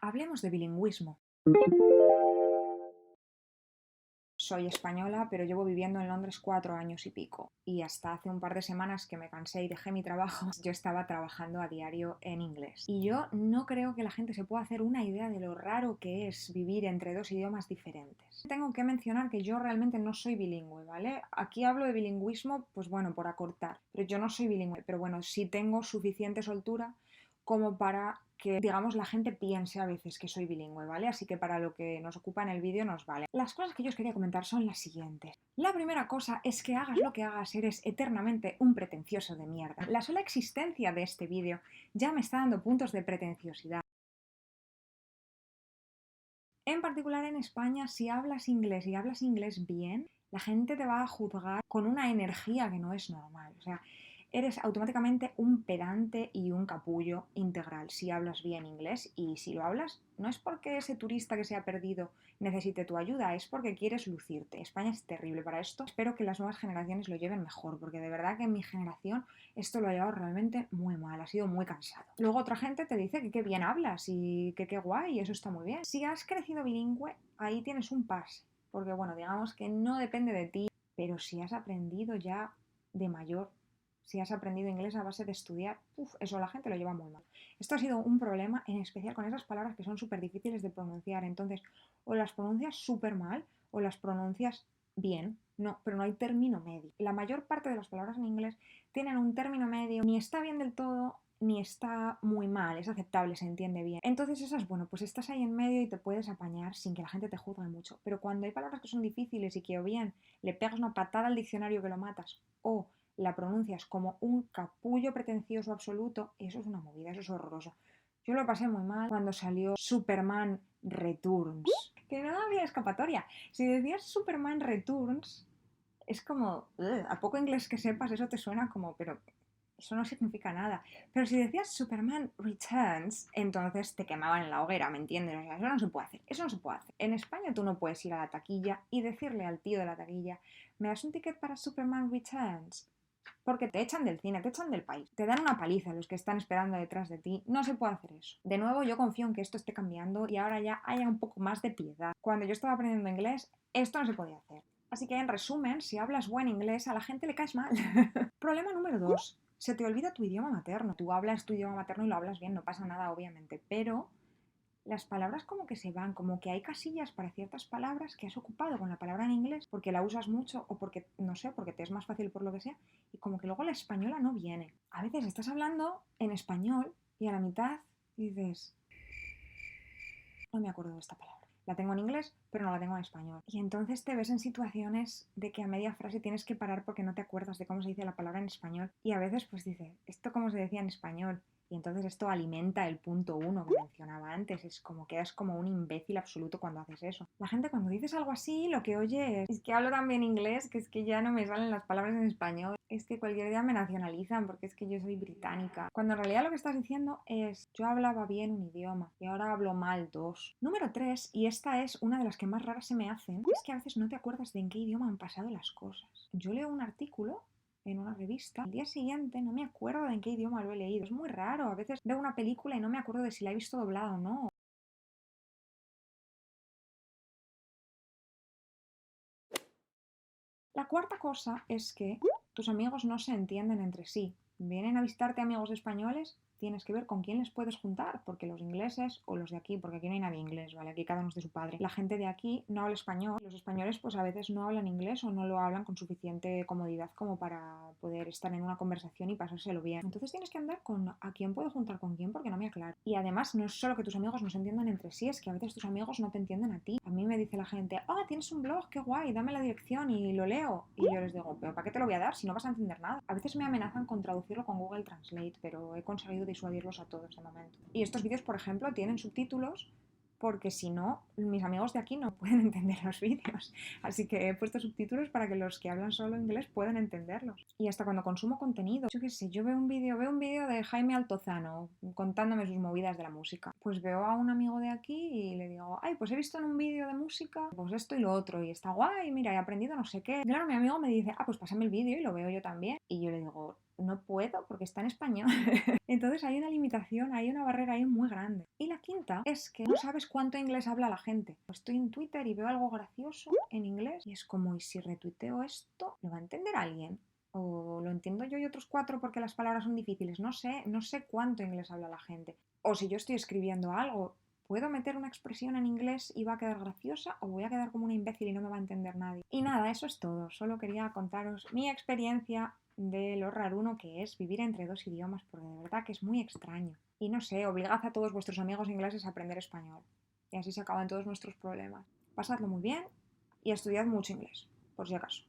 Hablemos de bilingüismo. Soy española, pero llevo viviendo en Londres 4 años y pico. Y hasta hace un par de semanas que me cansé y dejé mi trabajo, yo estaba trabajando a diario en inglés. Y yo no creo que la gente se pueda hacer una idea de lo raro que es vivir entre dos idiomas diferentes. Tengo que mencionar que yo realmente no soy bilingüe, ¿vale? Aquí hablo de bilingüismo, pues bueno, por acortar. Pero yo no soy bilingüe, pero bueno, sí tengo suficiente soltura como para que, digamos, la gente piense a veces que soy bilingüe, ¿vale? Así que para lo que nos ocupa en el vídeo nos vale. Las cosas que yo os quería comentar son las siguientes. La primera cosa es que hagas lo que hagas, eres eternamente un pretencioso de mierda. La sola existencia de este vídeo ya me está dando puntos de pretenciosidad. En particular en España, si hablas inglés y hablas inglés bien, la gente te va a juzgar con una energía que no es normal. O sea, eres automáticamente un pedante y un capullo integral si hablas bien inglés, y si lo hablas no es porque ese turista que se ha perdido necesite tu ayuda, es porque quieres lucirte. España es terrible para esto. Espero que las nuevas generaciones lo lleven mejor, porque de verdad que en mi generación esto lo ha llevado realmente muy mal, ha sido muy cansado. Luego otra gente te dice que qué bien hablas y que qué guay, y eso está muy bien. Si has crecido bilingüe, ahí tienes un pase, porque bueno, digamos que no depende de ti, pero si has aprendido ya de mayor, si has aprendido inglés a base de estudiar, eso la gente lo lleva muy mal. Esto ha sido un problema, en especial con esas palabras que son súper difíciles de pronunciar. Entonces, o las pronuncias súper mal o las pronuncias bien. No, pero no hay término medio. La mayor parte de las palabras en inglés tienen un término medio, ni está bien del todo, ni está muy mal, es aceptable, se entiende bien. Entonces esas, bueno, pues estás ahí en medio y te puedes apañar sin que la gente te juzgue mucho. Pero cuando hay palabras que son difíciles y que o bien le pegas una patada al diccionario que lo matas, o la pronuncias como un capullo pretencioso absoluto, eso es una movida, eso es horroroso. Yo lo pasé muy mal cuando salió Superman Returns, que no había escapatoria. Si decías Superman Returns, es como, a poco inglés que sepas, eso te suena como, pero eso no significa nada. Pero si decías Superman Returns, entonces te quemaban en la hoguera, ¿me entiendes? O sea, eso no se puede hacer, eso no se puede hacer. En España tú no puedes ir a la taquilla y decirle al tío de la taquilla, ¿me das un ticket para Superman Returns? Porque te echan del cine, te echan del país, te dan una paliza los que están esperando detrás de ti. No se puede hacer eso. De nuevo, yo confío en que esto esté cambiando y ahora ya haya un poco más de piedad. Cuando yo estaba aprendiendo inglés, esto no se podía hacer. Así que en resumen, si hablas buen inglés, a la gente le caes mal. Problema número 2. Se te olvida tu idioma materno. Tú hablas tu idioma materno y lo hablas bien, no pasa nada, obviamente, pero las palabras como que se van, como que hay casillas para ciertas palabras que has ocupado con la palabra en inglés porque la usas mucho o porque, no sé, porque te es más fácil por lo que sea, y como que luego la española no viene. A veces estás hablando en español y a la mitad dices, no me acuerdo de esta palabra. La tengo en inglés, pero no la tengo en español. Y entonces te ves en situaciones de que a media frase tienes que parar porque no te acuerdas de cómo se dice la palabra en español. Y a veces pues dices, ¿esto cómo se decía en español? Y entonces esto alimenta el punto uno que mencionaba antes. Es como quedas como un imbécil absoluto cuando haces eso. La gente cuando dices algo así lo que oye es que hablo también inglés, que es que ya no me salen las palabras en español. Es que cualquier día me nacionalizan porque es que yo soy británica. Cuando en realidad lo que estás diciendo es yo hablaba bien un idioma y ahora hablo mal dos. Número 3, y esta es una de las que más raras se me hacen, es que a veces no te acuerdas de en qué idioma han pasado las cosas. Yo leo un artículo en una revista, al día siguiente no me acuerdo de en qué idioma lo he leído. Es muy raro, a veces veo una película y no me acuerdo de si la he visto doblada o no. La cuarta cosa es que tus amigos no se entienden entre sí. Vienen a visitarte amigos españoles, tienes que ver con quién les puedes juntar, porque los ingleses o los de aquí, porque aquí no hay nadie inglés, ¿vale? Aquí cada uno es de su padre. La gente de aquí no habla español. Los españoles pues a veces no hablan inglés o no lo hablan con suficiente comodidad como para poder estar en una conversación y pasárselo bien. Entonces tienes que andar con a quién puedo juntar con quién porque no me aclaro. Y además no es solo que tus amigos no se entiendan entre sí, es que a veces tus amigos no te entienden a ti. A mí me dice la gente, tienes un blog, qué guay, dame la dirección y lo leo. Y yo les digo, pero ¿para qué te lo voy a dar si no vas a entender nada? A veces me amenazan con traducirlo con Google Translate, pero he conseguido disuadirlos a todos de momento. Y estos vídeos, por ejemplo, tienen subtítulos porque si no, mis amigos de aquí no pueden entender los vídeos. Así que he puesto subtítulos para que los que hablan solo inglés puedan entenderlos. Y hasta cuando consumo contenido, yo qué sé, yo veo un vídeo de Jaime Altozano contándome sus movidas de la música. Pues veo a un amigo de aquí y le digo, ay, pues he visto en un vídeo de música, pues esto y lo otro, y está guay, mira, he aprendido no sé qué. Claro, mi amigo me dice, pues pásame el vídeo y lo veo yo también. Y yo le digo, no puedo porque está en español. Entonces hay una limitación, hay una barrera ahí muy grande. Y la quinta es que no sabes cuánto inglés habla la gente. Estoy en Twitter y veo algo gracioso en inglés y es como, ¿y si retuiteo esto? ¿Lo va a entender alguien? ¿O lo entiendo yo y otros cuatro porque las palabras son difíciles? No sé cuánto inglés habla la gente. O si yo estoy escribiendo algo, ¿puedo meter una expresión en inglés y va a quedar graciosa o voy a quedar como una imbécil y no me va a entender nadie? Y nada, eso es todo. Solo quería contaros mi experiencia de lo raruno que es vivir entre dos idiomas, porque de verdad que es muy extraño. Y no sé, obligad a todos vuestros amigos ingleses a aprender español. Y así se acaban todos nuestros problemas. Pasadlo muy bien y estudiad mucho inglés, por si acaso.